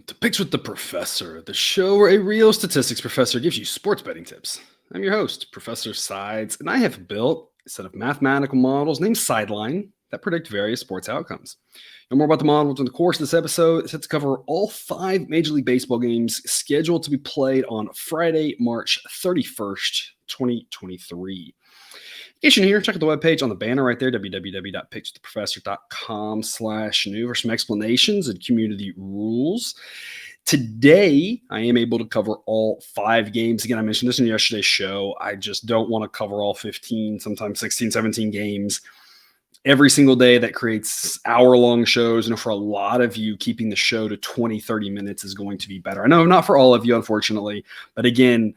To Picks with the Professor, the show where a real statistics professor gives you sports betting tips. I'm your host, Professor Sides, and I have built a set of mathematical models named Sideline that predict various sports outcomes. Know more about the models in the course of this episode. It's set to cover all 5 Major League Baseball games scheduled to be played on Friday, March 31st, 2023. In case you're here, check out the webpage on the banner right there, www.pickswiththeprofessor.com/new for some explanations and community rules. Today, I am able to cover all 5 games. Again, I mentioned this in yesterday's show. I just don't want to cover all 15, sometimes 16, 17 games every single day. That creates hour-long shows. For a lot of you, keeping the show to 20, 30 minutes is going to be better. I know not for all of you, unfortunately, but again,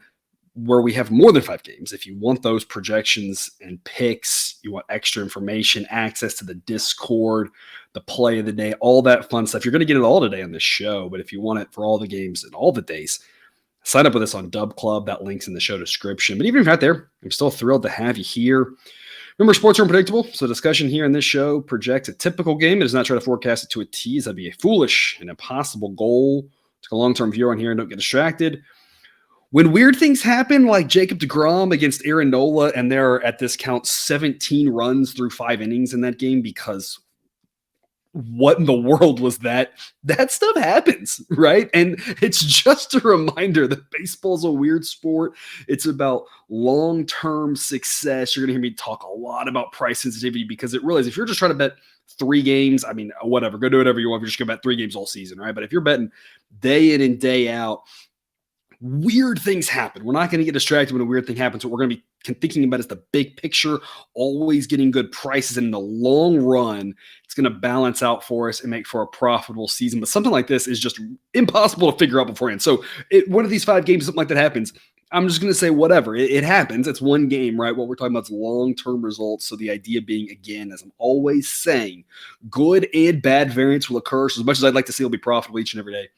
where we have more than 5 games, if you want those projections and picks, you want extra information, access to the Discord, the play of the day, all that fun stuff, you're going to get it all today on this show. But if you want it for all the games and all the days, sign up with us on Dub Club. That link's in the show description. But even if you're not there, I'm still thrilled to have you here. Remember, sports are unpredictable, so discussion here in this show projects a typical game. It does not try to forecast it to a T. That'd be a foolish and impossible goal. Take a long-term view on here and don't get distracted. When weird things happen, like Jacob deGrom against Aaron Nola, and they're at this count 17 runs through 5 innings in that game, because what in the world was that? That stuff happens, right? And it's just a reminder that baseball is a weird sport. It's about long-term success. You're going to hear me talk a lot about price sensitivity, because it really is. If you're just trying to bet 3 games, I mean, whatever, go do whatever you want. If you're just going to bet 3 games all season, right? But if you're betting day in and day out, weird things happen. We're not going to get distracted when a weird thing happens. What we're going to be thinking about is the big picture, always getting good prices. And in the long run, it's going to balance out for us and make for a profitable season. But something like this is just impossible to figure out beforehand. So one of these 5 games, something like that happens, I'm just going to say whatever. It happens. It's one game, right? What we're talking about is long-term results. So the idea being, again, as I'm always saying, good and bad variance will occur. So as much as I'd like to see it'll be profitable each and every day,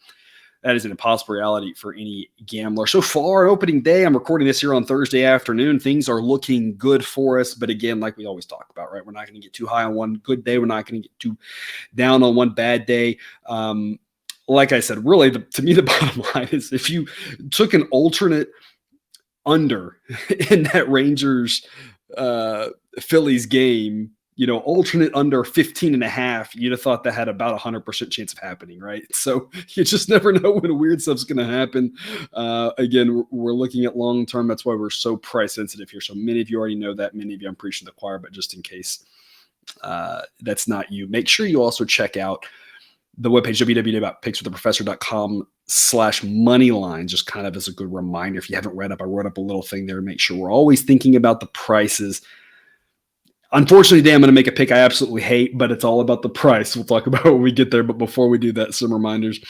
that is an impossible reality for any gambler. So far, opening day, I'm recording this here on Thursday afternoon. Things are looking good for us. But again, like we always talk about, right? We're not going to get too high on one good day. We're not going to get too down on one bad day. Like I said, really, to me, the bottom line is if you took an alternate under in that Rangers Phillies game, alternate under 15.5, you'd have thought that had about 100% chance of happening, right? So you just never know when weird stuff's going to happen. Again, we're looking at long-term. That's why we're so price sensitive here. So many of you already know that. Many of you I'm preaching to the choir, but just in case that's not you, make sure you also check out the webpage, www.pickswiththeprofessor.com/moneyline, just kind of as a good reminder. If you haven't read up, I wrote up a little thing there to make sure we're always thinking about the prices. Unfortunately, today I'm going to make a pick I absolutely hate, but it's all about the price. We'll talk about it when we get there. But before we do that, some reminders.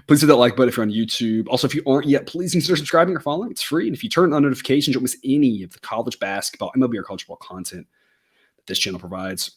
Please hit that like button if you're on YouTube. Also, if you aren't yet, please consider subscribing or following. It's free. And if you turn on notifications, you won't miss any of the college basketball, MLB, or college football content that this channel provides.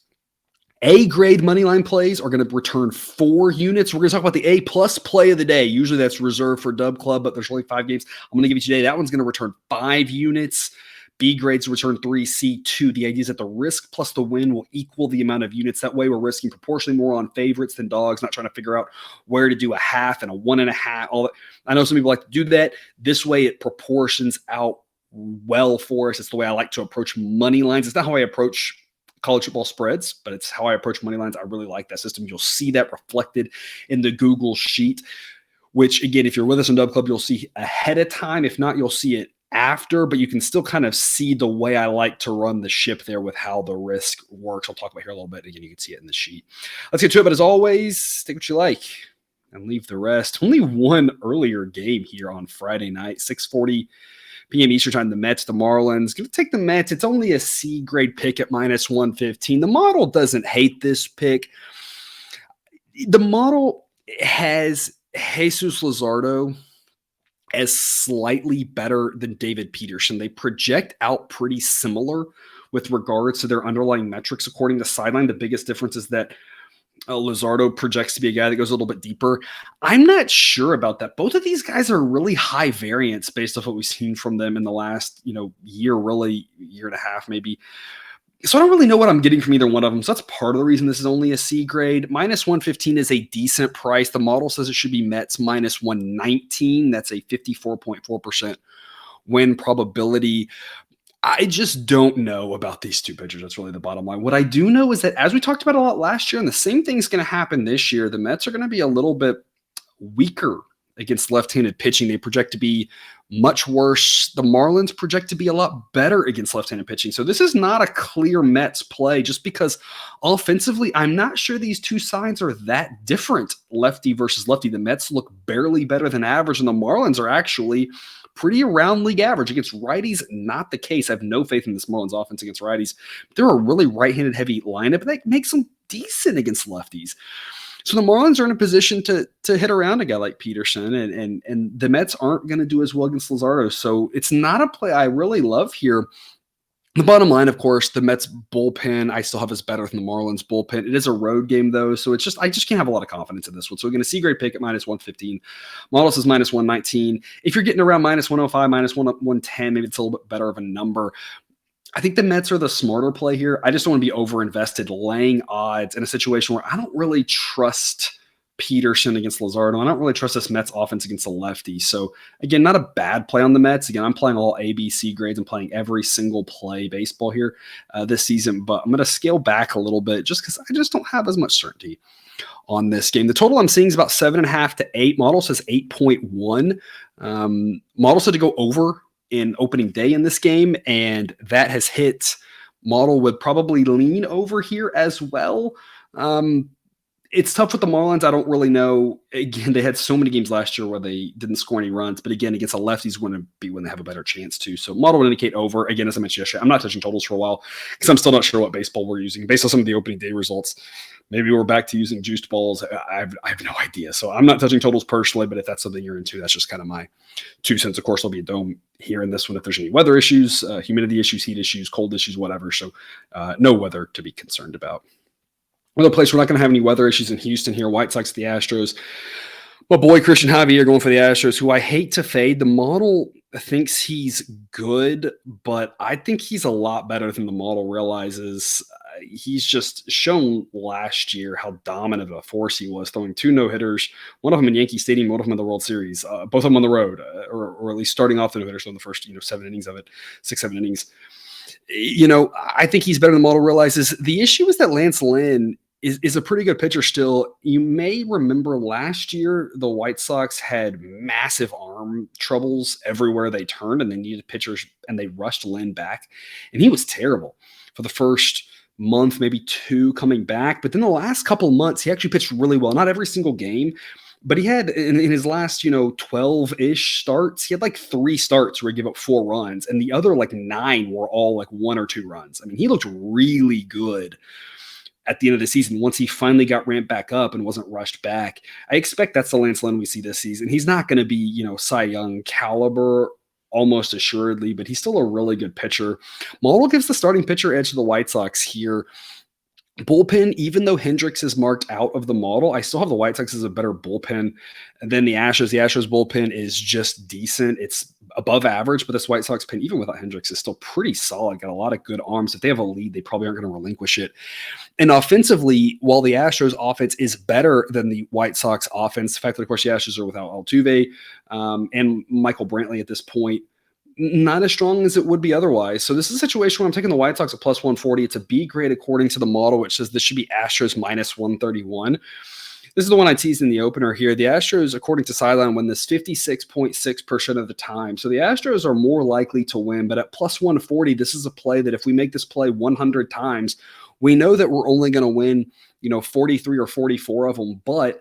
A-grade moneyline plays are going to return 4 units. We're going to talk about the A-plus play of the day. Usually that's reserved for Dub Club, but there's only 5 games. I'm going to give you today. That one's going to return 5 units. B grades return 3, C 2. The idea is that the risk plus the win will equal the amount of units. That way we're risking proportionally more on favorites than dogs, not trying to figure out where to do a half and a 1.5. All that. I know some people like to do that. This way it proportions out well for us. It's the way I like to approach money lines. It's not how I approach college football spreads, but it's how I approach money lines. I really like that system. You'll see that reflected in the Google sheet, which again, if you're with us on Dub Club, you'll see ahead of time. If not, you'll see it after, but you can still kind of see the way I like to run the ship there with how the risk works. I'll talk about here a little bit. Again, you can see it in the sheet. Let's get to it, but as always, take what you like and leave the rest. Only one earlier game here on Friday night, 6:40 p.m. Eastern time, the Mets, the Marlins. Going to take the Mets. It's only a C-grade pick at -115. The model doesn't hate this pick. The model has Jesus Luzardo as slightly better than David Peterson. They project out pretty similar with regards to their underlying metrics. According to Sideline, the biggest difference is that Luzardo projects to be a guy that goes a little bit deeper. I'm not sure about that. Both of these guys are really high variance based off what we've seen from them in the last, year, really year and a half, maybe. So I don't really know what I'm getting from either one of them. So that's part of the reason this is only a C grade. Minus 115 is a decent price. The model says it should be Mets minus 119. That's a 54.4% win probability. I just don't know about these two pitchers. That's really the bottom line. What I do know is that, as we talked about a lot last year, and the same thing's going to happen this year, the Mets are going to be a little bit weaker against left-handed pitching. They project to be much worse. The Marlins project to be a lot better against left-handed pitching. So this is not a clear Mets play, just because offensively, I'm not sure these two sides are that different, lefty versus lefty. The Mets look barely better than average, and the Marlins are actually pretty around league average. Against righties, not the case. I have no faith in this Marlins offense against righties. They're a really right-handed heavy lineup, and that makes them decent against lefties. So the Marlins are in a position to hit around a guy like Peterson, and the Mets aren't going to do as well against Luzardo. So it's not a play I really love here. The bottom line, of course, the Mets bullpen I still have as better than the Marlins bullpen. It is a road game, though, so I just can't have a lot of confidence in this one. So we're going to see grade pick at minus 115. Model says minus 119. If you're getting around minus 105, minus 110, maybe it's a little bit better of a number. I think the Mets are the smarter play here. I just don't want to be over-invested laying odds in a situation where I don't really trust Peterson against Luzardo. I don't really trust this Mets offense against the lefty. So, again, not a bad play on the Mets. Again, I'm playing all A, B, C grades. I'm playing every single play baseball here this season. But I'm going to scale back a little bit just because I just don't have as much certainty on this game. The total I'm seeing is about 7.5 to 8. Model says 8.1. Model said to go over in opening day in this game, and that has hit. Model would probably lean over here as well. It's tough with the Marlins. I don't really know. Again, they had so many games last year where they didn't score any runs, but again, against the lefties going to be when they have a better chance to. So model would indicate over. Again, as I mentioned yesterday, I'm not touching totals for a while because I'm still not sure what baseball we're using. Based on some of the opening day results, maybe we're back to using juiced balls. I have no idea. So I'm not touching totals personally, but if that's something you're into, that's just kind of my 2 cents. Of course, there'll be a dome here in this one if there's any weather issues, humidity issues, heat issues, cold issues, whatever. So no weather to be concerned about. Another place we're not going to have any weather issues in Houston here. White Sox, the Astros. My boy Christian Javier going for the Astros, who I hate to fade. The model thinks he's good, but I think he's a lot better than the model realizes. He's just shown last year how dominant of a force he was, throwing 2 no-hitters, one of them in Yankee Stadium, one of them in the World Series, both of them on the road, or at least starting off the no-hitters in the first 7 innings of it, 6-7 innings. I think he's better than the model realizes. The issue is that Lance Lynn is a pretty good pitcher still. You may remember last year the White Sox had massive arm troubles everywhere they turned, and they needed pitchers, and they rushed Lynn back, and he was terrible for the first month, maybe 2 coming back. But then the last couple of months, he actually pitched really well. Not every single game, but he had in his last 12-ish starts, he had like 3 starts where he gave up 4 runs, and the other like 9 were all like 1 or 2 runs. I mean, he looked really good at the end of the season once he finally got ramped back up and wasn't rushed back. I expect that's the Lance Lynn we see this season. He's not going to be, Cy Young caliber almost assuredly, but he's still a really good pitcher. Model gives the starting pitcher edge to the White Sox here. Bullpen, even though Hendricks is marked out of the model, I still have the White Sox as a better bullpen than the Astros. The Astros bullpen is just decent. It's above average, but this White Sox pen, even without Hendricks, is still pretty solid. Got a lot of good arms. If they have a lead, they probably aren't going to relinquish it. And offensively, while the Astros offense is better than the White Sox offense, the fact that, of course, the Astros are without Altuve and Michael Brantley at this point, not as strong as it would be otherwise. So this is a situation where I'm taking the White Sox at plus 140. It's a B grade according to the model, which says this should be Astros minus 131. This is the one I teased in the opener here. The Astros, according to Sideline, win this 56.6% of the time. So the Astros are more likely to win, but at plus 140, this is a play that if we make this play 100 times, we know that we're only going to win, 43 or 44 of them, but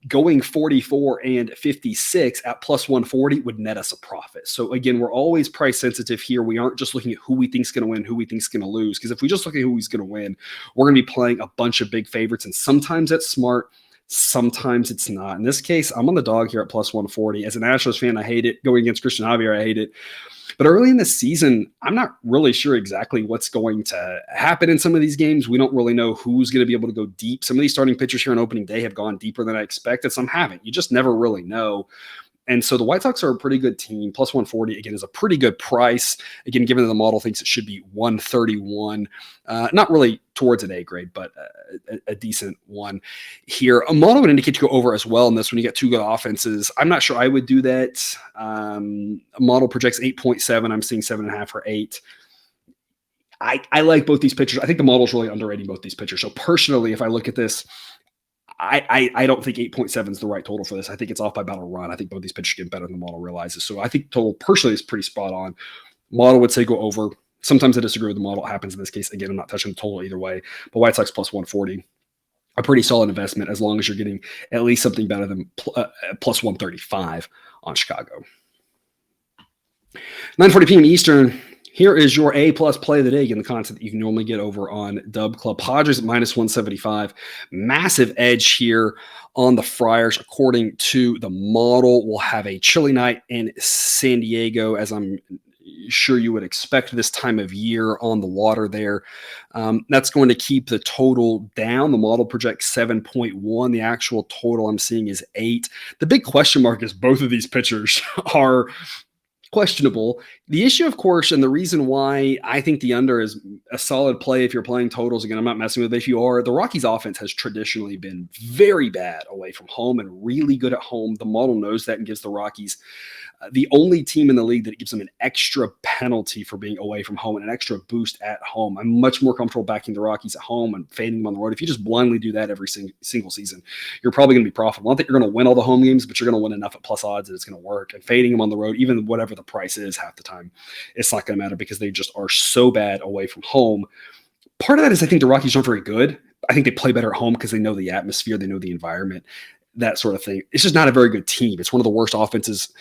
going 44 and 56 at plus 140 would net us a profit. So again, we're always price sensitive here. We aren't just looking at who we think is going to win, who we think is going to lose. Because if we just look at who he's going to win, we're going to be playing a bunch of big favorites. And sometimes that's smart. Sometimes it's not. In this case, I'm on the dog here at plus 140. As an Astros fan, I hate it. Going against Christian Javier, I hate it. But early in the season, I'm not really sure exactly what's going to happen in some of these games. We don't really know who's going to be able to go deep. Some of these starting pitchers here on opening day have gone deeper than I expected. Some haven't. You just never really know. And so the White Sox are a pretty good team. Plus 140, again, is a pretty good price. Again, given that the model thinks it should be 131. Not really towards an A grade, but a decent one here. A model would indicate to go over as well in this when you get two good offenses. I'm not sure I would do that. A model projects 8.7. I'm seeing 7.5 or 8. I like both these pitchers. I think the model's really underrating both these pitchers. So personally, if I look at this, I don't think 8.7 is the right total for this. I think it's off by about a run. I think both these pitchers get better than the model realizes. So I think total personally is pretty spot on. Model would say go over. Sometimes I disagree with the model. It happens in this case. Again, I'm not touching the total either way. But White Sox plus 140, a pretty solid investment as long as you're getting at least something better than plus 135 on Chicago. 9:40 p.m. Eastern. Here is your A-plus play of the day. Again, the content that you can normally get over on Dub Club. Padres at minus 175. Massive edge here on the Friars. According to the model, we'll have a chilly night in San Diego, as I'm sure you would expect this time of year on the water there. That's going to keep the total down. The model projects 7.1. The actual total I'm seeing is 8. The big question mark is both of these pitchers are questionable. The issue, of course, and the reason why I think the under is a solid play if you're playing totals, again, I'm not messing with it. If you are, the Rockies offense has traditionally been very bad away from home and really good at home. The model knows that and gives the Rockies the only team in the league that gives them an extra penalty for being away from home and an extra boost at home. I'm much more comfortable backing the Rockies at home and fading them on the road. If you just blindly do that every single season, you're probably going to be profitable. Not that you're going to win all the home games, but you're going to win enough at plus odds that it's going to work. And fading them on the road, even whatever the price is half the time, it's not going to matter because they just are so bad away from home. Part of that is I think the Rockies aren't very good. I think they play better at home because they know the atmosphere, they know the environment, that sort of thing. It's just not a very good team. It's one of the worst offenses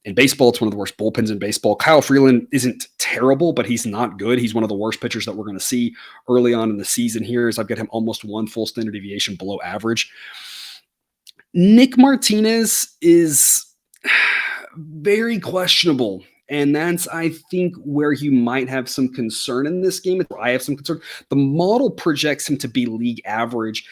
in baseball. It's one of the worst bullpens in baseball. Kyle Freeland isn't terrible, but he's not good. He's one of the worst pitchers that we're going to see early on in the season here, as I've got him almost one full standard deviation below average. Nick Martinez is very questionable. And that's, I think, where you might have some concern in this game. I have some concern. The model projects him to be league average.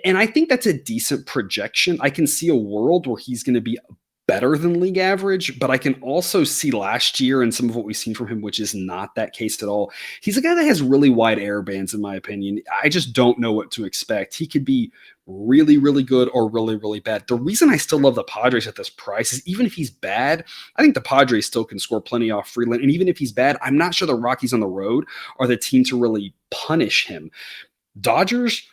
And I think that's a decent projection. I can see a world where he's going to be better than league average, but I can also see last year and some of what we've seen from him, which is not that case at all. He's a guy that has really wide air bands, in my opinion. I just don't know what to expect. He could be really, really good or really, really bad. The reason I still love the Padres at this price is even if he's bad, I think the Padres still can score plenty off Freeland. And even if he's bad, I'm not sure the Rockies on the road are the team to really punish him. Dodgers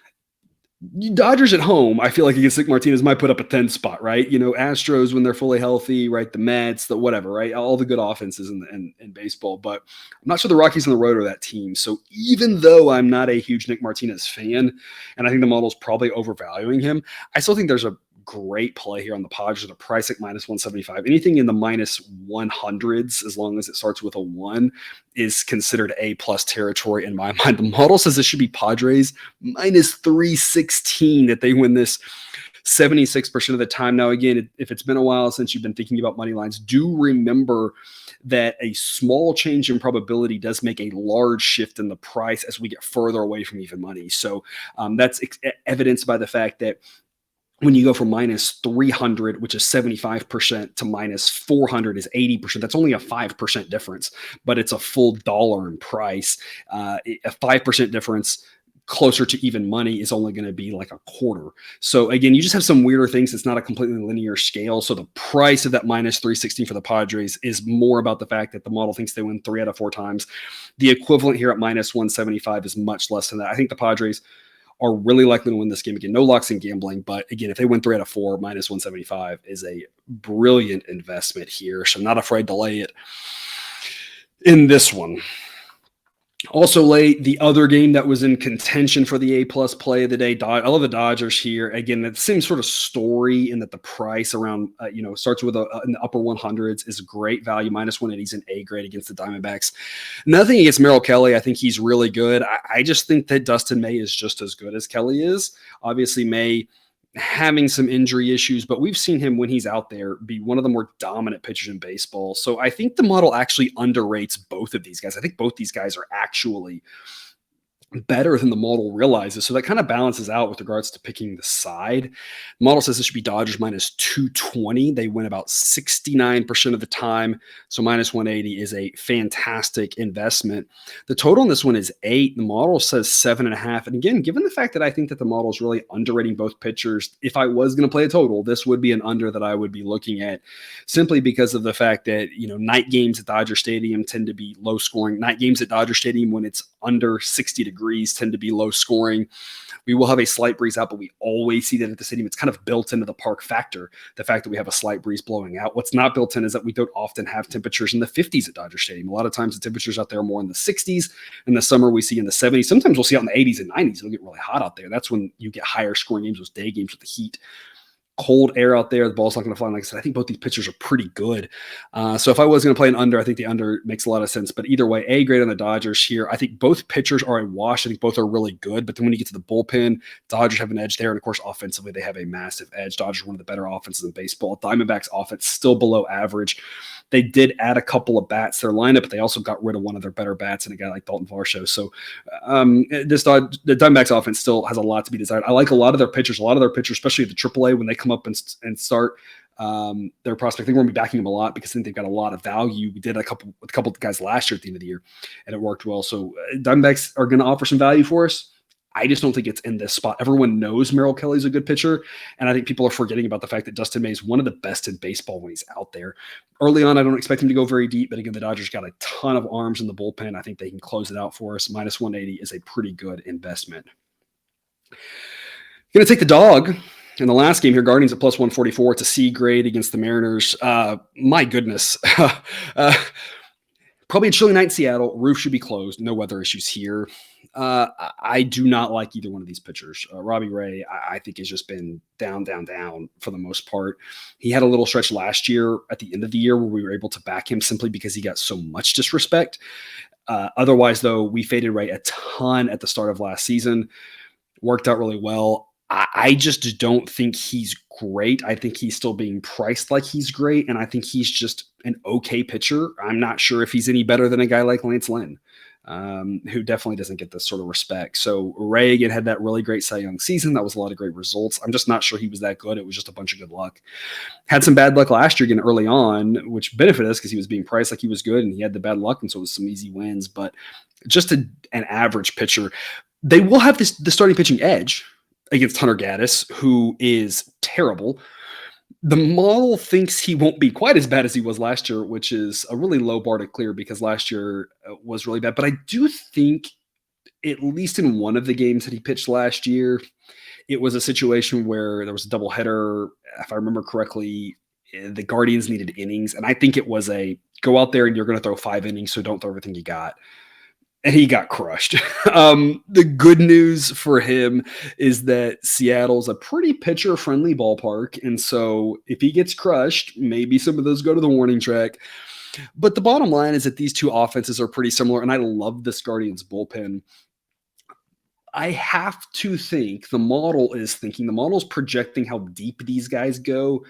at home, I feel like against Nick Martinez might put up a 10 spot, right? You know, Astros when they're fully healthy, right? The Mets, the whatever, right? All the good offenses in baseball. But I'm not sure the Rockies on the road are that team. So even though I'm not a huge Nick Martinez fan, and I think the model's probably overvaluing him, I still think there's a great play here on the Padres at a price at minus 175. Anything in the minus 100s, as long as it starts with a 1, is considered A plus territory in my mind. The model says it should be Padres minus 316 that they win this 76% of the time. Now, again, if it's been a while since you've been thinking about money lines, do remember that a small change in probability does make a large shift in the price as we get further away from even money. So that's evidenced by the fact that when you go from minus 300, which is 75%, to minus 400 is 80%. That's only a 5% difference, but it's a full dollar in price. A 5% difference closer to even money is only going to be like a quarter. So again, you just have some weirder things. It's not a completely linear scale. So the price of that minus 316 for the Padres is more about the fact that the model thinks they win 3 out of 4 times. The equivalent here at minus 175 is much less than that. I think the Padres are really likely to win this game. Again, no locks in gambling, but again, if they win 3 out of 4, minus 175 is a brilliant investment here. So I'm not afraid to lay it in this one. Also late, the other game that was in contention for the A-plus play of the day. I love the Dodgers here. Again, the same sort of story in that the price around, starts with in the upper 100s is great value. Minus 180 is an A grade against the Diamondbacks. Nothing against Merrill Kelly. I think he's really good. I just think that Dustin May is just as good as Kelly is. Obviously, May having some injury issues, but we've seen him when he's out there be one of the more dominant pitchers in baseball. So I think the model actually underrates both of these guys. I think both these guys are actually better than the model realizes. So that kind of balances out with regards to picking the side. The model says it should be Dodgers minus 220. They win about 69% of the time. So minus 180 is a fantastic investment. The total on this one is 8. The model says 7.5. And again, given the fact that I think that the model is really underrating both pitchers, if I was going to play a total, this would be an under that I would be looking at, simply because of the fact that, night games at Dodger Stadium tend to be low scoring. Night games at Dodger Stadium, when it's under 60 degrees, tend to be low scoring. We will have a slight breeze out, but we always see that at the stadium. It's kind of built into the park factor, the fact that we have a slight breeze blowing out. What's not built in is that we don't often have temperatures in the 50s at Dodger Stadium. A lot of times the temperatures out there are more in the 60s. In the summer, we see in the 70s. Sometimes we'll see out in the 80s and 90s. It'll get really hot out there. That's when you get higher scoring games, those day games with the heat. Cold air out there. The ball's not going to fly. And like I said, I think both these pitchers are pretty good. So if I was going to play an under, I think the under makes a lot of sense. But either way, A grade on the Dodgers here. I think both pitchers are a wash. I think both are really good. But then when you get to the bullpen, Dodgers have an edge there. And of course, offensively, they have a massive edge. Dodgers are one of the better offenses in baseball. Diamondbacks offense still below average. They did add a couple of bats to their lineup, but they also got rid of one of their better bats and a guy like Dalton Varsho. So the Diamondbacks offense still has a lot to be desired. I like a lot of their pitchers, especially at the AAA, when they come up and start their prospect. I think we're going to be backing them a lot because I think they've got a lot of value. We did a couple of guys last year at the end of the year, and it worked well. So Diamondbacks are going to offer some value for us. I just don't think it's in this spot. Everyone knows Merrill Kelly's a good pitcher, and I think people are forgetting about the fact that Dustin May is one of the best in baseball when he's out there. Early on, I don't expect him to go very deep, but again, the Dodgers got a ton of arms in the bullpen. I think they can close it out for us. Minus 180 is a pretty good investment. Going to take the dog in the last game here, Guardians at plus 144. It's a C grade against the Mariners. My goodness. Probably a chilly night in Seattle. Roof should be closed. No weather issues here. I do not like either one of these pitchers. Robbie Ray, I think, has just been down for the most part. He had a little stretch last year at the end of the year where we were able to back him simply because he got so much disrespect. Otherwise, though, we faded Ray a ton at the start of last season. Worked out really well. I just don't think he's great. I think he's still being priced like he's great, and I think he's just an okay pitcher. I'm not sure if he's any better than a guy like Lance Lynn, who definitely doesn't get this sort of respect. So Ray, again, had that really great Cy Young season. That was a lot of great results. I'm just not sure he was that good. It was just a bunch of good luck. Had some bad luck last year again early on, which benefited us because he was being priced like he was good, and he had the bad luck, and so it was some easy wins. But just an average pitcher. They will have the starting pitching edge against Hunter Gaddis, who is terrible. The model thinks he won't be quite as bad as he was last year, which is a really low bar to clear because last year was really bad. But I do think, at least in one of the games that he pitched last year, it was a situation where there was a doubleheader. If I remember correctly, the Guardians needed innings. And I think it was a go out there and you're going to throw 5 innings, so don't throw everything you got. And he got crushed. The good news for him is that Seattle's a pretty pitcher-friendly ballpark. And so if he gets crushed, maybe some of those go to the warning track. But the bottom line is that these two offenses are pretty similar. And I love this Guardians bullpen. I have to think the model's projecting how deep these guys go.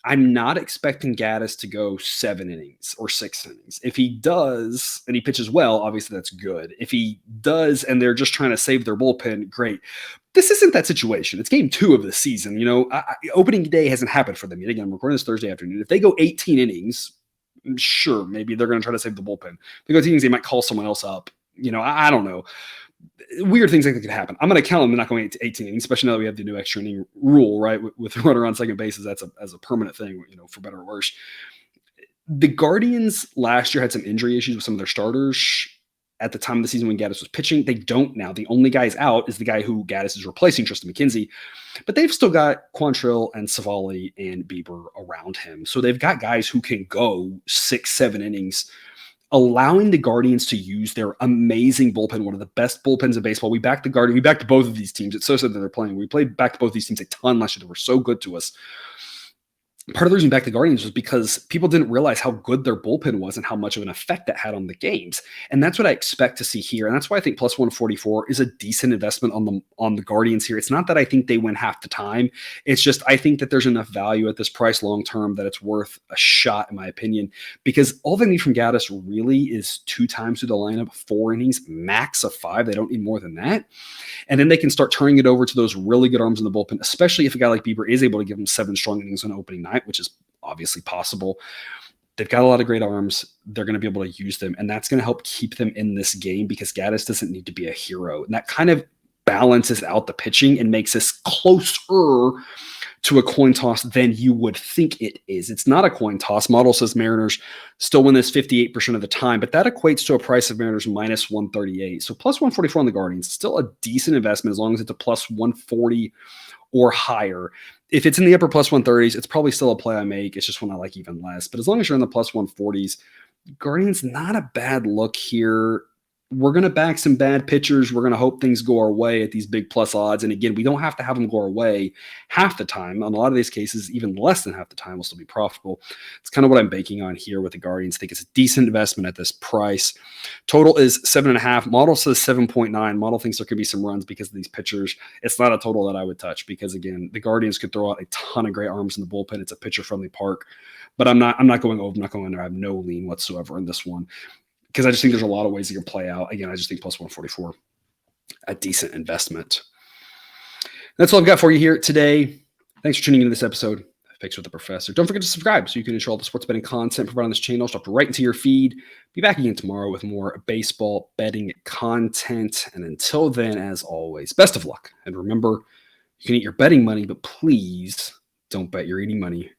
I'm not expecting Gaddis to go 7 innings or 6 innings. If he does, and he pitches well, obviously that's good. If he does, and they're just trying to save their bullpen, great. This isn't that situation. It's game 2 of the season. Opening day hasn't happened for them yet. Again, I'm recording this Thursday afternoon. If they go 18 innings, sure, maybe they're going to try to save the bullpen. If they go 18 innings, they might call someone else up. I don't know. Weird things like that could happen. I'm going to count them. They're not going to 18 innings, especially now that we have the new extra inning rule, right? With the runner on second base, that's a permanent thing, for better or worse. The Guardians last year had some injury issues with some of their starters at the time of the season when Gaddis was pitching. They don't now. The only guys out is the guy who Gaddis is replacing, Tristan McKenzie. But they've still got Quantrill and Savali and Bieber around him. So they've got guys who can go 6-7 innings, allowing the Guardians to use their amazing bullpen, one of the best bullpens in baseball. We backed the Guardians. We backed both backed both of these teams. It's so sad that they're playing. We backed both these teams a ton last year. They were so good to us. part of the reason back the Guardians was because people didn't realize how good their bullpen was and how much of an effect that had on the games. And that's what I expect to see here. And that's why I think plus 144 is a decent investment on the Guardians here. It's not that I think they win half the time. It's just I think that there's enough value at this price long term that it's worth a shot, in my opinion, because all they need from Gaddis really is 2 times through the lineup, 4 innings, max of 5. They don't need more than that. And then they can start turning it over to those really good arms in the bullpen, especially if a guy like Bieber is able to give them 7 strong innings on opening night, which is obviously possible. They've got a lot of great arms. They're going to be able to use them, and that's going to help keep them in this game because Gaddis doesn't need to be a hero. And that kind of balances out the pitching and makes this closer to a coin toss than you would think it is. It's not a coin toss. Model says Mariners still win this 58% of the time, but that equates to a price of Mariners minus 138. So plus 144 on the Guardians, still a decent investment as long as it's a plus 140 or higher. If it's in the upper plus 130s, it's probably still a play I make. It's just one I like even less. But as long as you're in the plus 140s, Guardians, not a bad look here. We're going to back some bad pitchers. We're going to hope things go our way at these big plus odds. And again, we don't have to have them go our way half the time. On a lot of these cases, even less than half the time will still be profitable. It's kind of what I'm banking on here with the Guardians. I think it's a decent investment at this price. Total is 7.5. Model says 7.9. Model thinks there could be some runs because of these pitchers. It's not a total that I would touch because, again, the Guardians could throw out a ton of great arms in the bullpen. It's a pitcher-friendly park. But I'm not going over. I'm not going under. I have no lean whatsoever in this one, because I just think there's a lot of ways it can play out. Again, I just think plus 144, a decent investment. That's all I've got for you here today. Thanks for tuning into this episode of Picks with the Professor. Don't forget to subscribe so you can ensure all the sports betting content provided on this channel is dropped right into your feed. Be back again tomorrow with more baseball betting content. And until then, as always, best of luck. And remember, you can eat your betting money, but please don't bet your eating money.